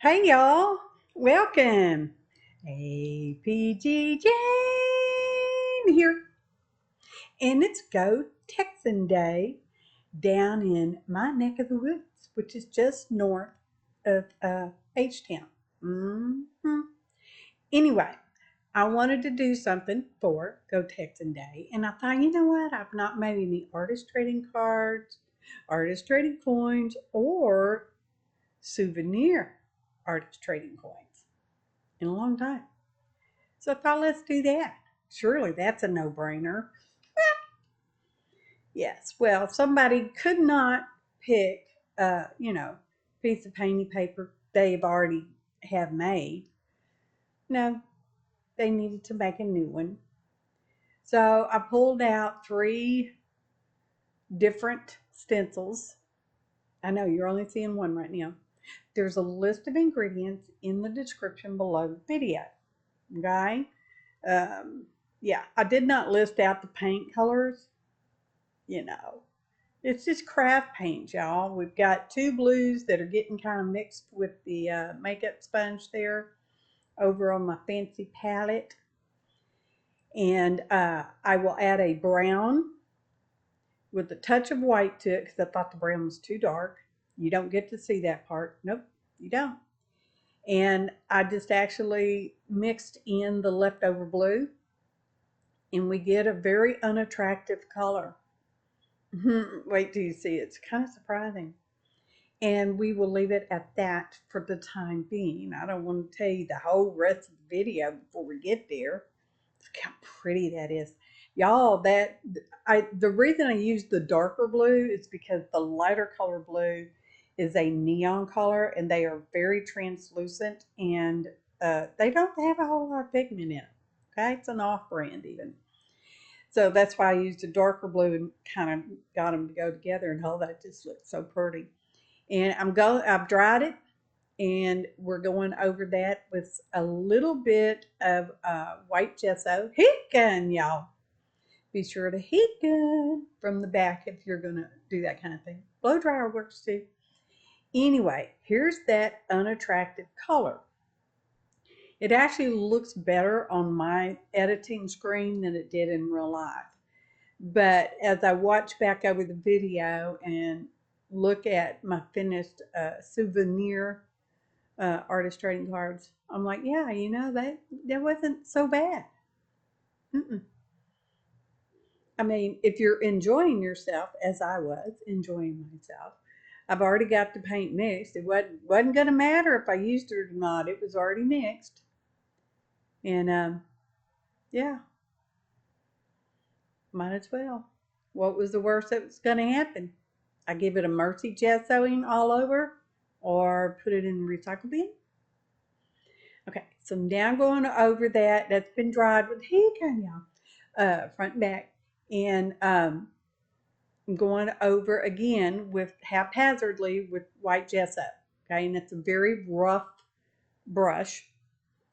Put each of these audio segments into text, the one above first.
Hey y'all, welcome. APG Jamie here. And it's Go Texan Day down in my neck of the woods, which is just north of H-Town. Anyway, I wanted to do something for Go Texan Day, and I thought, you know what? I've not made any artist trading cards, artist trading coins, or souvenir artist trading coins in a long time. So I thought, let's do that. Surely that's a no-brainer. Yes. Well, somebody could not pick, piece of painty paper they've already have made. No, they needed to make a new one. So I pulled out 3 different stencils. I know you're only seeing one right now. There's a list of ingredients in the description below the video. Okay. Yeah, I did not list out the paint colors. You know, it's just craft paint, y'all. We've got 2 blues that are getting kind of mixed with the makeup sponge there over on my fancy palette. And I will add a brown with a touch of white to it because I thought the brown was too dark. You don't get to see that part. Nope, you don't. And I just actually mixed in the leftover blue, and we get a very unattractive color. Wait till you see it. It's kind of surprising. And we will leave it at that for the time being. I don't want to tell you the whole rest of the video before we get there. Look how pretty that is. Y'all, the reason I use the darker blue is because the lighter color blue is a neon color, and they are very translucent, and they don't have a whole lot of pigment in them. Okay, it's an off-brand even. So that's why I used a darker blue and kind of got them to go together, and all that just looks so pretty. And I've dried it, and we're going over that with a little bit of white gesso. Heat gun, y'all. Be sure to heat gun from the back if you're going to do that kind of thing. Blow dryer works too. Anyway, here's that unattractive color. It actually looks better on my editing screen than it did in real life. But as I watch back over the video and look at my finished souvenir artist trading cards, I'm like, yeah, that wasn't so bad. Mm-mm. I mean, if you're enjoying yourself, as I was enjoying myself, I've already got the paint mixed. It wasn't going to matter if I used it or not. It was already mixed. And yeah, might as well. What was the worst that was going to happen? I give it a mercy gessoing all over, or put it in the recycle bin. Okay, so now I'm going over that. That's been dried with heat gun, y'all, front and back. And I'm going over again with haphazardly with white gesso. Okay, and it's a very rough brush,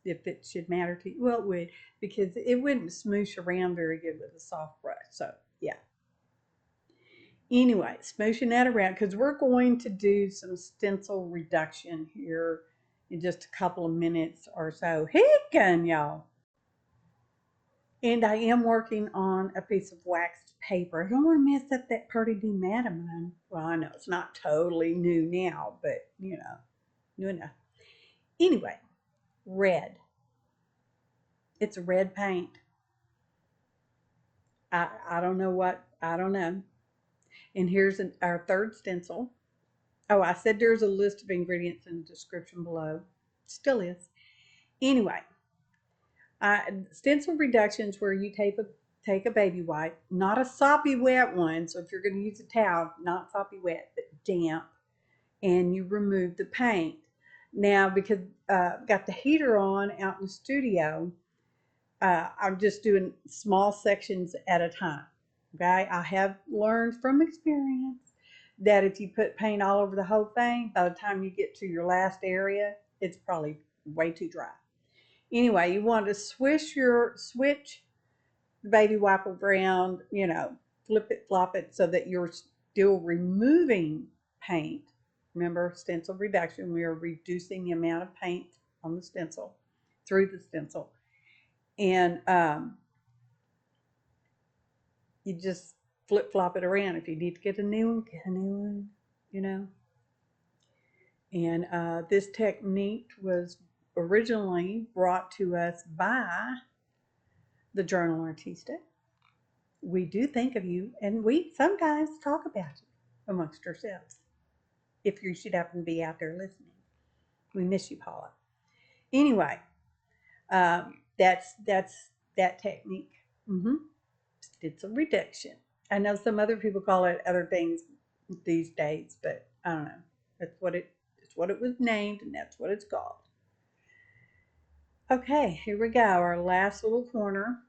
if it should matter to you. Well, it would, because it wouldn't smoosh around very good with a soft brush. So, yeah. Anyway, smooshing that around because we're going to do some stencil reduction here in just a couple of minutes or so. Heck gun, y'all. And I am working on a piece of waxed paper. I don't want to mess up that pretty new mat of mine. Well, I know it's not totally new now, but new enough. Anyway, red. It's a red paint. I don't know what, I don't know. And here's our third stencil. Oh, I said there's a list of ingredients in the description below. Still is. Anyway, stencil reductions where you take a baby wipe, not a soppy wet one. So if you're going to use a towel, not soppy wet, but damp, and you remove the paint. Now, because I've got the heater on out in the studio, I'm just doing small sections at a time. Okay, I have learned from experience that if you put paint all over the whole thing, by the time you get to your last area, it's probably way too dry. Anyway, you want to switch the baby wipe around, flip it, flop it, so that you're still removing paint, Remember, stencil reduction, we are reducing the amount of paint on the stencil, through the stencil. And you just flip-flop it around. If you need to get a new one, get a new one, you know. And this technique was originally brought to us by the Journal Artista. We do think of you, and we sometimes talk about you amongst ourselves. If you should happen to be out there listening, we miss you, Paula. Anyway, that's that technique. Stencil reduction. I know some other people call it other things these days, but I don't know. It's what it was named, and that's what it's called. Okay, here we go. Our last little corner.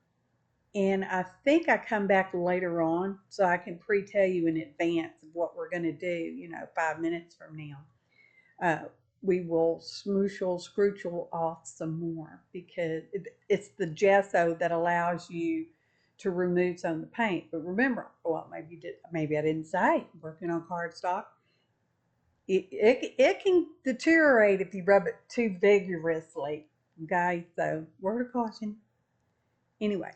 And I think I come back later on so I can pre-tell you in advance of what we're going to do, 5 minutes from now. We will scroochel off some more because it's the gesso that allows you to remove some of the paint. But remember, well, maybe I didn't say, working on cardstock, it can deteriorate if you rub it too vigorously. Okay, so word of caution. Anyway,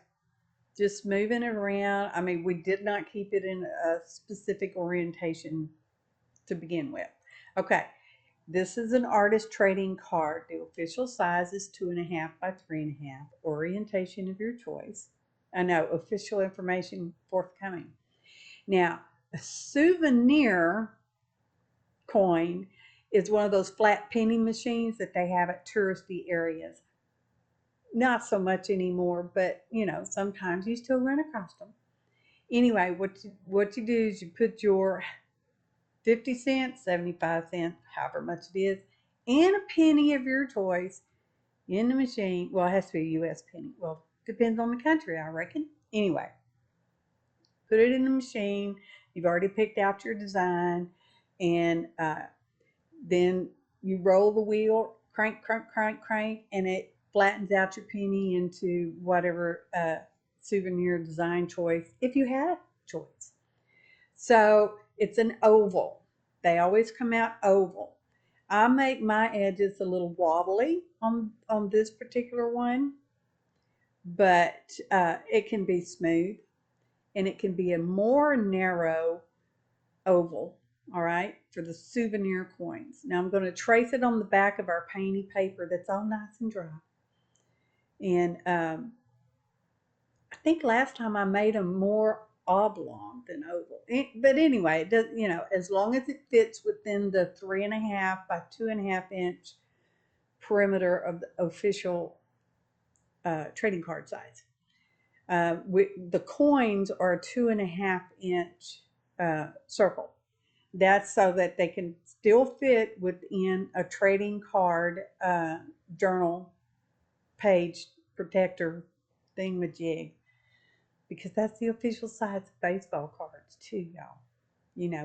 just moving it around. I mean, we did not keep it in a specific orientation to begin with. Okay, this is an artist trading card. The official size is 2.5 by 3.5. Orientation of your choice. I know, official information forthcoming. Now, a souvenir coin is one of those flat penny machines that they have at touristy areas. Not so much anymore, but sometimes you still run across them. Anyway, what you do is you put your 50 cents, 75 cents, however much it is, and a penny of your choice in the machine. Well, it has to be a U.S. penny. Well, depends on the country, I reckon. Anyway, put it in the machine. You've already picked out your design, and then you roll the wheel, crank, crank, crank, crank, and it flattens out your penny into whatever souvenir design choice, if you had a choice. So it's an oval. They always come out oval. I make my edges a little wobbly on this particular one, but it can be smooth, and it can be a more narrow oval, all right, for the souvenir coins. Now I'm going to trace it on the back of our painty paper that's all nice and dry. And I think last time I made them more oblong than oval. But anyway, it does, as long as it fits within the 3.5 by 2.5 inch perimeter of the official trading card size. The coins are a 2.5 inch circle. That's so that they can still fit within a trading card journal page protector thingamajig, because that's the official size of baseball cards too, y'all.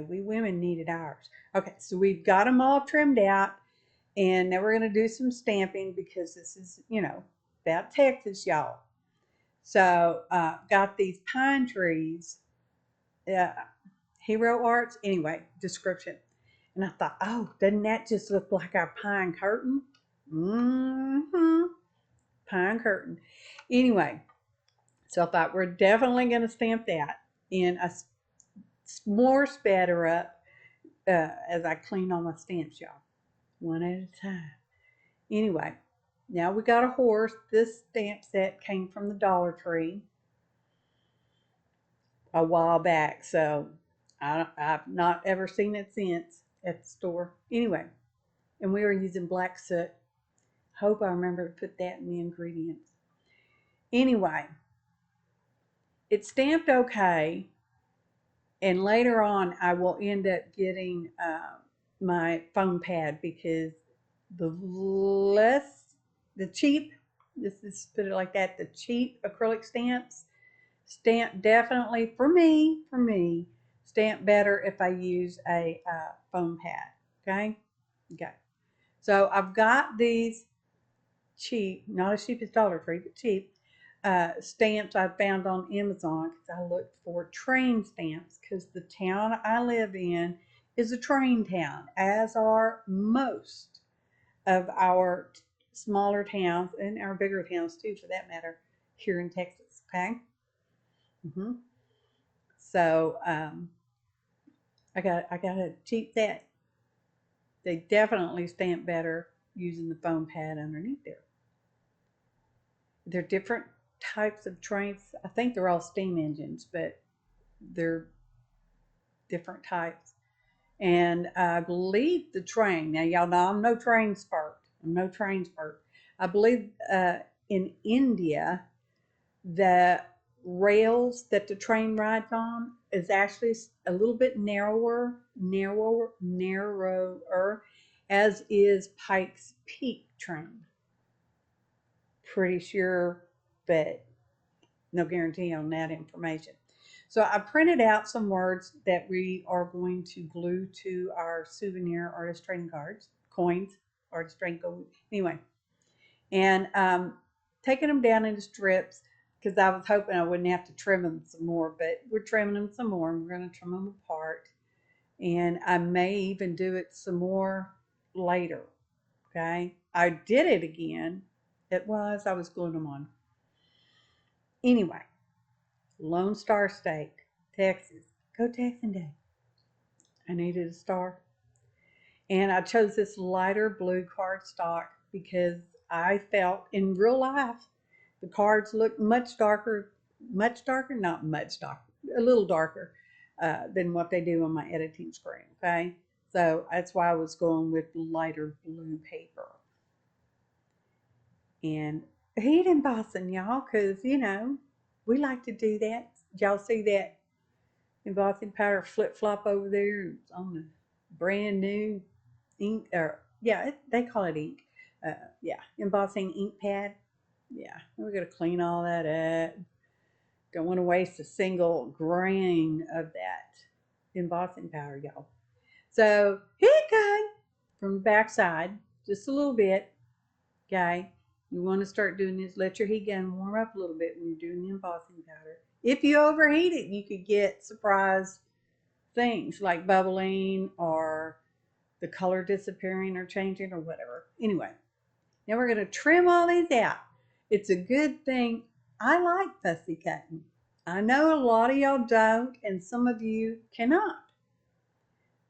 We women needed ours. Okay, so we've got them all trimmed out, and now we're going to do some stamping because this is, about Texas, y'all. So got these pine trees, Hero Arts, anyway, description. And I thought, oh, doesn't that just look like our pine curtain? Pine curtain. Anyway, so I thought we're definitely going to stamp that. And I more sped her up as I clean all my stamps, y'all, one at a time. Anyway, now we got a horse. This stamp set came from the Dollar Tree a while back, so I've not ever seen it since at the store. Anyway, and we were using black soot. Hope I remember to put that in the ingredients. Anyway, it stamped okay, and later on I will end up getting my foam pad, because the cheap, let's put it like that, the cheap acrylic stamps stamp definitely, for me, stamp better if I use a foam pad. Okay. So I've got these cheap, not as cheap as Dollar Tree, but cheap stamps I found on Amazon, because I looked for train stamps, because the town I live in is a train town, as are most of our smaller towns and our bigger towns too, for that matter, here in Texas. Okay. hmm So I gotta cheat that. They definitely stamp better using the foam pad underneath there. They're different types of trains. I think they're all steam engines, but they're different types. And I believe the train, now y'all know I'm no train expert. I'm no train expert. I believe in India, the rails that the train rides on is actually a little bit narrower, as is Pike's Peak train. Pretty sure, but no guarantee on that information. So I printed out some words that we are going to glue to our Souvenir Artist Trading Coins, Artist Trading Coins, anyway. And taking them down into strips because I was hoping I wouldn't have to trim them some more, but we're trimming them some more and we're going to trim them apart. And I may even do it some more later, okay? I did it again. I was gluing them on. Anyway, Lone Star State, Texas. Go Texan Day. I needed a star. And I chose this lighter blue cardstock because I felt in real life the cards look much darker, not much darker, a little darker than what they do on my editing screen, okay? So that's why I was going with lighter blue paper. And heat embossing, y'all, because, we like to do that. Y'all see that embossing powder flip-flop over there? It's on the brand new ink, or yeah, they call it ink. Embossing ink pad. Yeah, we're gonna clean all that up. Don't want to waste a single grain of that embossing powder, y'all. So here it goes from the back side, just a little bit. Okay, you want to start doing this. Let your heat gun warm up a little bit when you're doing the embossing powder. If you overheat it, you could get surprise things like bubbling or the color disappearing or changing or whatever. Anyway, now we're going to trim all these out. It's a good thing. I like fussy cutting. I know a lot of y'all don't, and some of you cannot.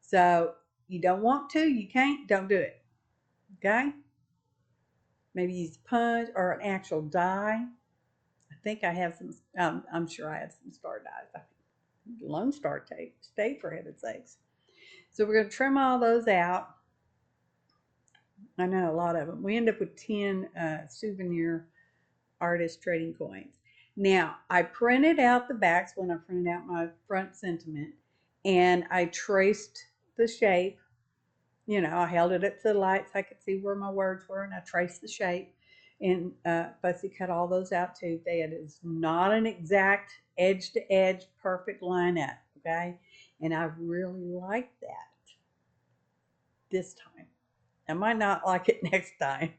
So you don't want to, you can't, don't do it. Okay? Maybe use a punch or an actual die. I think I have some, I'm sure I have some star dies. Lone Star tape, stay for heaven's sakes. So we're going to trim all those out. I know a lot of them. We end up with 10 Souvenir Artist Trading Coins. Now, I printed out the backs when I printed out my front sentiment, and I traced the shape. I held it up to the light so I could see where my words were, and I traced the shape and fussy cut all those out too. That is not an exact edge to edge perfect line up, okay? And I really like that this time. I might not like it next time,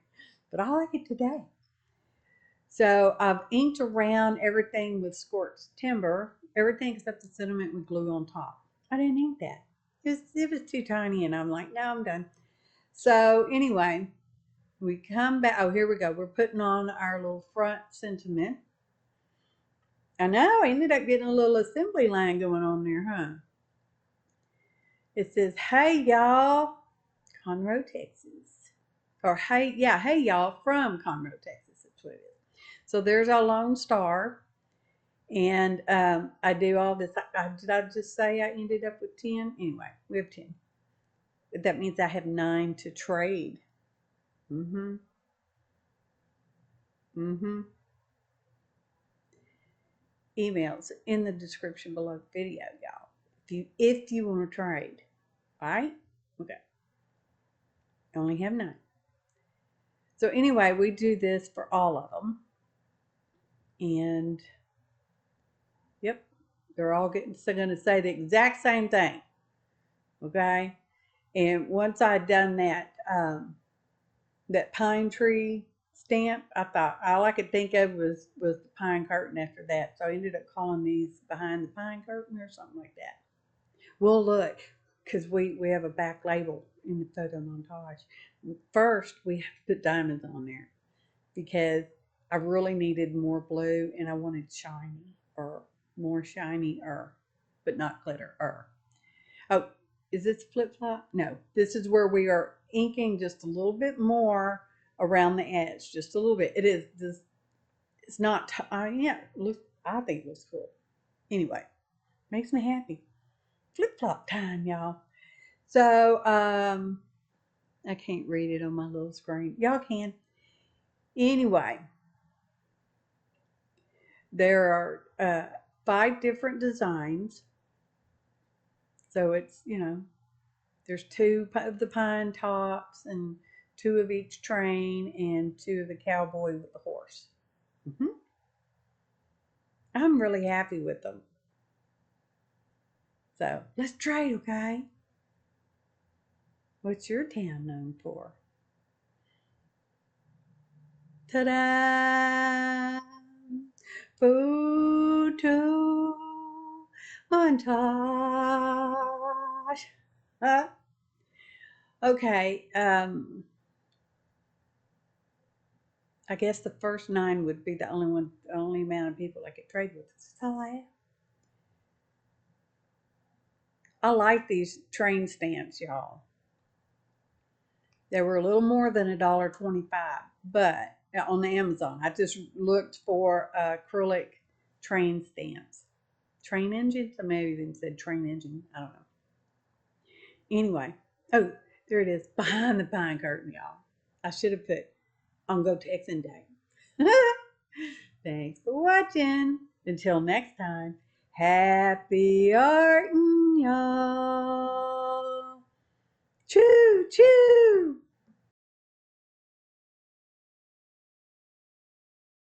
but I like it today. So I've inked around everything with scorched timber, everything except the sentiment with glue on top. I didn't ink that. It was too tiny, and I'm like, no, I'm done. So anyway, we come back. Oh, here we go. We're putting on our little front sentiment. I know, I ended up getting a little assembly line going on there, huh? It says, hey, y'all, Conroe, Texas. Or hey y'all from Conroe, Texas. That's what it is. So there's our Lone Star. And I do all this. Did I just say I ended up with 10? Anyway, we have 10. That means I have 9 to trade. Emails in the description below the video, y'all. If you want to trade. All right? Okay. I only have 9. So anyway, we do this for all of them. And yep, they're all going to say the exact same thing. Okay? And once I'd done that, that pine tree stamp, I thought all I could think of was the pine curtain after that. So I ended up calling these behind the pine curtain or something like that. Well, look, because we have a back label in the photo montage. First, we have to put diamonds on there because I really needed more blue and I wanted shiny or more shiny but not glitter. Oh, is this flip-flop? No, this is where we are inking just a little bit more around the edge, just a little bit. It is this. It's not. Yeah, look. I think it looks cool. Anyway, makes me happy. Flip-flop time, y'all. So I can't read it on my little screen. Y'all can. Anyway, there are 5 different designs. So it's, there's 2 of the pine tops and 2 of each train and 2 of the cowboy with the horse. I'm really happy with them. So let's trade, okay? What's your town known for? Ta-da! Photo montage. Okay, I guess the first 9 would be the only amount of people I could trade with. That's all I have. I like these train stamps, y'all. They were a little more than $1.25, but on the Amazon, I just looked for acrylic train stamps. Train engines? I may have even said train engine. I don't know. Anyway, oh, there it is, behind the pine curtain, y'all. I should have put on Go Texan Day. Thanks for watching. Until next time, happy arting, y'all. Choo choo.